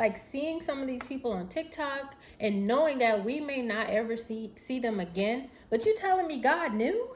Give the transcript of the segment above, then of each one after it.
Like seeing some of these people on TikTok and knowing that we may not ever see them again, but you telling me God knew?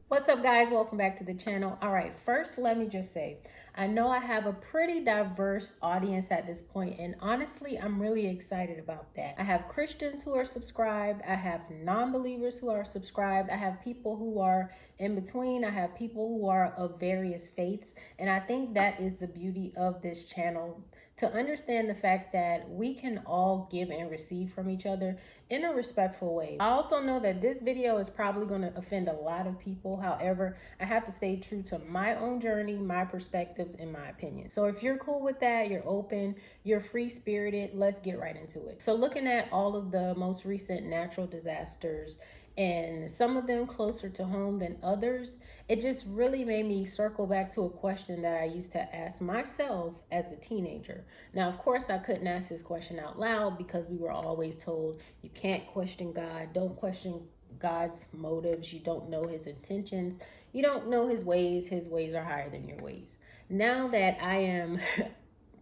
What's up, guys? Welcome back to the channel. All right, first, let me just say, I know I have a pretty diverse audience at this point, and honestly, I'm really excited about that. I have Christians who are subscribed, I have non-believers who are subscribed, I have people who are in between, I have people who are of various faiths, and I think that is the beauty of this channel, to understand the fact that we can all give and receive from each other in a respectful way. I also know that this video is probably going to offend a lot of people. However, I have to stay true to my own journey, my perspectives, and my opinion. So if you're cool with that, you're open, you're free-spirited, let's get right into it. So looking at all of the most recent natural disasters, and some of them closer to home than others, it just really made me circle back to a question that I used to ask myself as a teenager. Now, of course, I couldn't ask this question out loud because we were always told you can't question God, don't question God's motives, you don't know his intentions, you don't know his ways are higher than your ways. Now that I am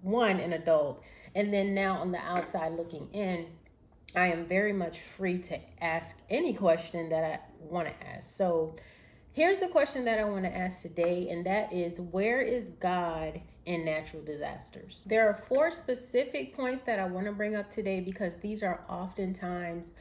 one, an adult, and then now on the outside looking in, I am very much free to ask any question that I want to ask. So here's the question that I want to ask today, and that is, where is God in natural disasters? There are 4 specific points that I want to bring up today because these are oftentimes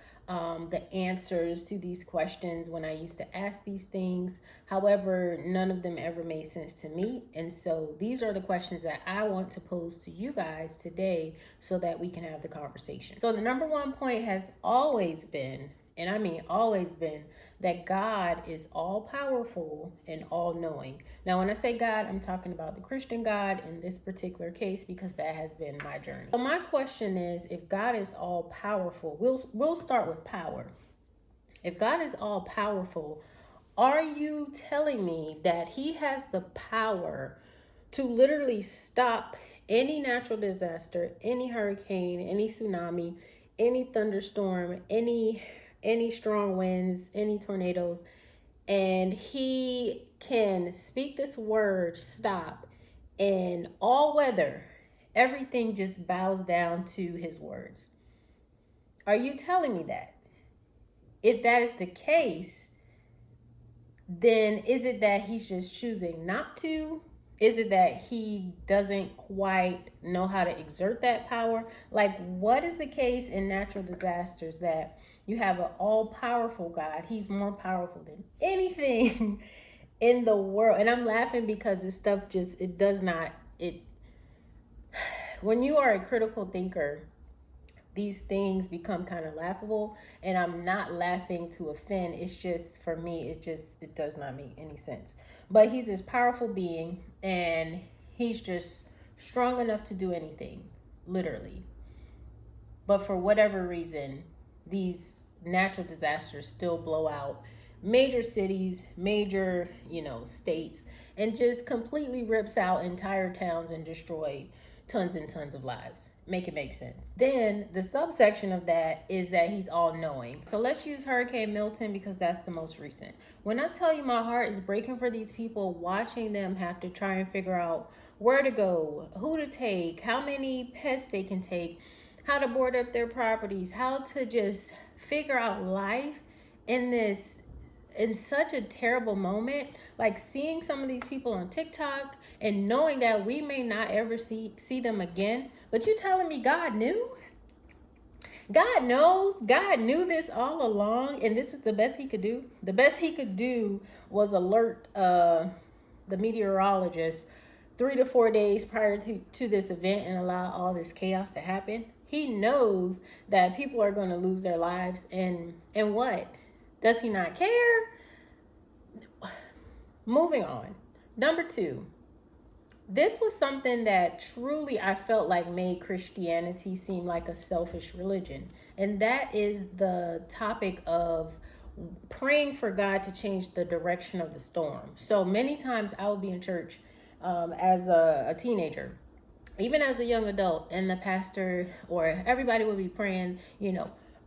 the answers to these questions when I used to ask these things. However, none of them ever made sense to me. And so these are the questions that I want to pose to you guys today so that we can have the conversation. So the number 1 point has always been, and I mean always been, that God is all powerful and all knowing. Now, when I say God, I'm talking about the Christian God in this particular case because that has been my journey. So my question is, if God is all powerful, we'll start with power. If God is all powerful, are you telling me that he has the power to literally stop any natural disaster, any hurricane, any tsunami, any thunderstorm, any strong winds, any tornadoes, and he can speak this word, stop, and all weather, everything just bows down to his words? Are you telling me that? If that is the case, then is it that he's just choosing not to? Is it that he doesn't quite know how to exert that power? Like, what is the case in natural disasters that you have an all-powerful God? He's more powerful than anything in the world. And I'm laughing because this stuff just, it does not, when you are a critical thinker, these things become kind of laughable, and I'm not laughing to offend. It's just, for me, it does not make any sense. But he's this powerful being, and he's just strong enough to do anything, literally. But for whatever reason, these natural disasters still blow out major cities, major, states, and just completely rips out entire towns and destroy tons and tons of lives. Make it make sense. Then the subsection of that is that he's all knowing. So let's use Hurricane Milton because that's the most recent. When I tell you my heart is breaking for these people, watching them have to try and figure out where to go, who to take, how many pets they can take, how to board up their properties, how to just figure out life in such a terrible moment, like seeing some of these people on TikTok and knowing that we may not ever see them again, but you telling me God knew? God knows. God knew this all along, and this is the best he could do. The best he could do was alert the meteorologist 3 to 4 days prior to this event and allow all this chaos to happen. He knows that people are going to lose their lives, and what? Does he not care? Moving on. Number 2. This was something that truly I felt like made Christianity seem like a selfish religion. And that is the topic of praying for God to change the direction of the storm. So many times I would be in church as a teenager, even as a young adult, and the pastor or everybody would be praying,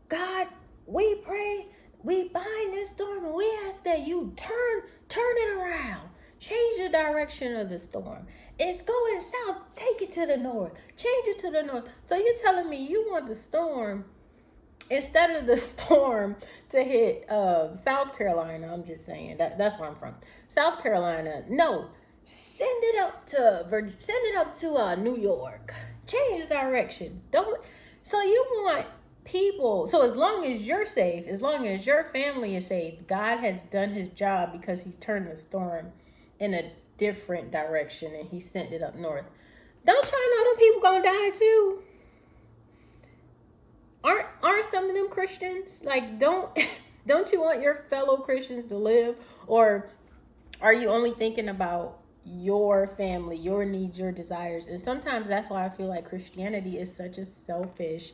God, we pray, we bind this storm, and we ask that you turn it around, change the direction of the storm. It's going south. Take it to the north. Change it to the north. So you're telling me you want the storm, instead of the storm to hit South Carolina? I'm just saying that's where I'm from. South Carolina. No, send it up to New York. Change the direction. Don't. So you want people. So as long as you're safe, as long as your family is safe, God has done His job because He turned the storm in a different direction and He sent it up north. Don't y'all know them people gonna die too? Aren't some of them Christians? Like, don't you want your fellow Christians to live? Or are you only thinking about your family, your needs, your desires? And sometimes that's why I feel like Christianity is such a selfish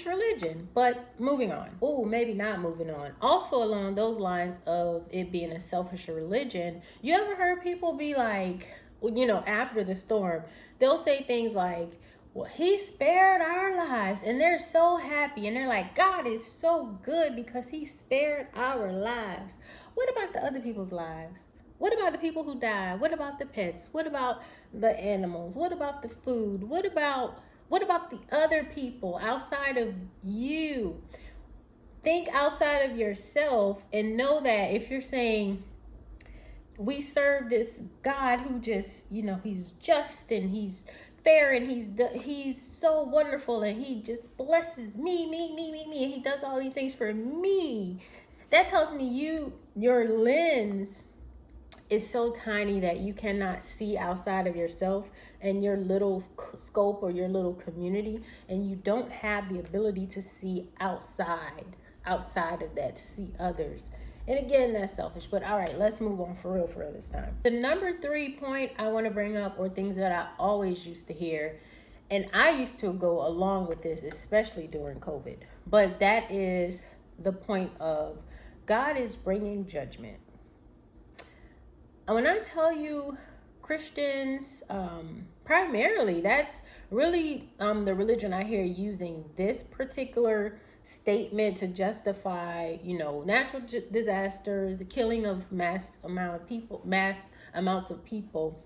religion. But moving on. Oh, maybe not moving on. Also along those lines of it being a selfish religion, you ever heard people be like, after the storm, they'll say things like, well, He spared our lives, and they're so happy, and they're like, God is so good because He spared our lives. What about the other people's lives? What about the people who died? What about the pets? What about the animals? What about the food? What about the other people outside of you? Think outside of yourself and know that if you're saying, we serve this God who just, He's just and He's fair and He's so wonderful and He just blesses me, and He does all these things for me. That tells me your lens is so tiny that you cannot see outside of yourself and your little scope or your little community, and you don't have the ability to see outside of that, to see others. And again, that's selfish. But all right, let's move on for real this time. The number 3 point I want to bring up, or things that I always used to hear, and I used to go along with this, especially during COVID, but that is the point of God is bringing judgment. And when I tell you Christians, primarily, that's really the religion I hear using this particular statement to justify, natural disasters, the killing of mass amounts of people,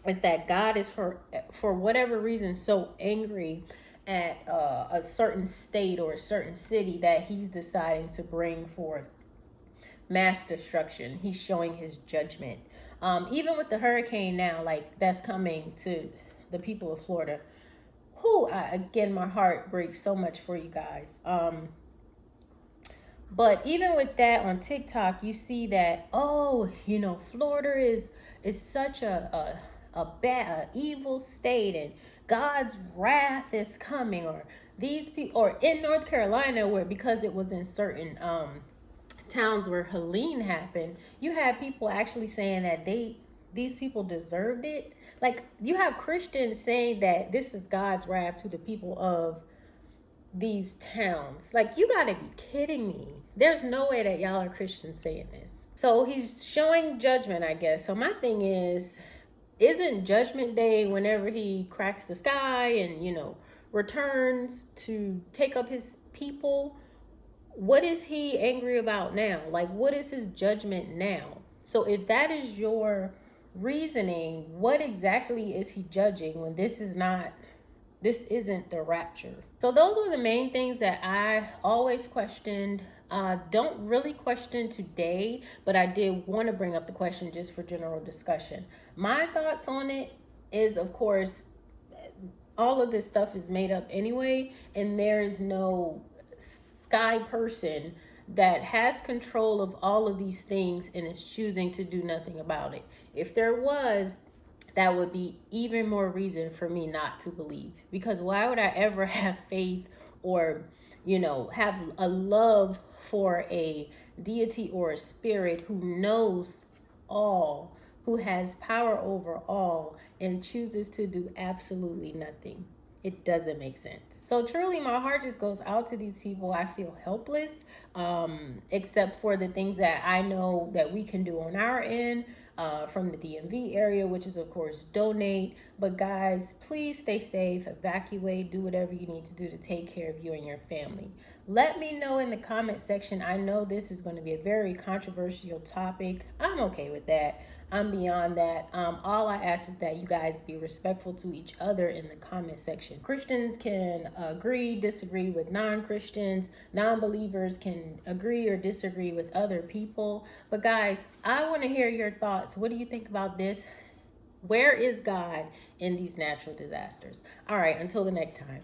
is that God is for whatever reason so angry at a certain state or a certain city that He's deciding to bring forth mass destruction. He's showing His judgment. Even with the hurricane now, like, that's coming to the people of Florida. Again, my heart breaks so much for you guys. But even with that, on TikTok, you see that, Florida is such a bad, evil state, and God's wrath is coming. Or these people, or in North Carolina, where because it was in certain towns where Helene happened, you had people actually saying that these people deserved it. Like, you have Christians saying that this is God's wrath to the people of these towns. Like, you gotta be kidding me. There's no way that y'all are Christians saying this. So He's showing judgment, I guess. So my thing is, isn't Judgment Day whenever He cracks the sky and, returns to take up His people? What is He angry about now? Like, what is His judgment now? So if that is your reasoning, what exactly is He judging when this isn't the rapture? So those were the main things that I always questioned. Don't really question today, but I did want to bring up the question just for general discussion. My thoughts on it is, of course, all of this stuff is made up anyway, and there is no sky person that has control of all of these things and is choosing to do nothing about it. If there was, that would be even more reason for me not to believe. Because why would I ever have faith or, have a love for a deity or a spirit who knows all, who has power over all, and chooses to do absolutely nothing? It doesn't make sense. So truly, my heart just goes out to these people. I feel helpless, except for the things that I know that we can do on our end, from the DMV area, which is, of course, donate. But guys, please stay safe, evacuate, do whatever you need to do to take care of you and your family. Let me know in the comment section. I know this is going to be a very controversial topic. I'm okay with that. I'm beyond that. All I ask is that you guys be respectful to each other in the comment section. Christians can agree, disagree with non-Christians. Non-believers can agree or disagree with other people. But guys, I want to hear your thoughts. What do you think about this? Where is God in these natural disasters? All right, until the next time.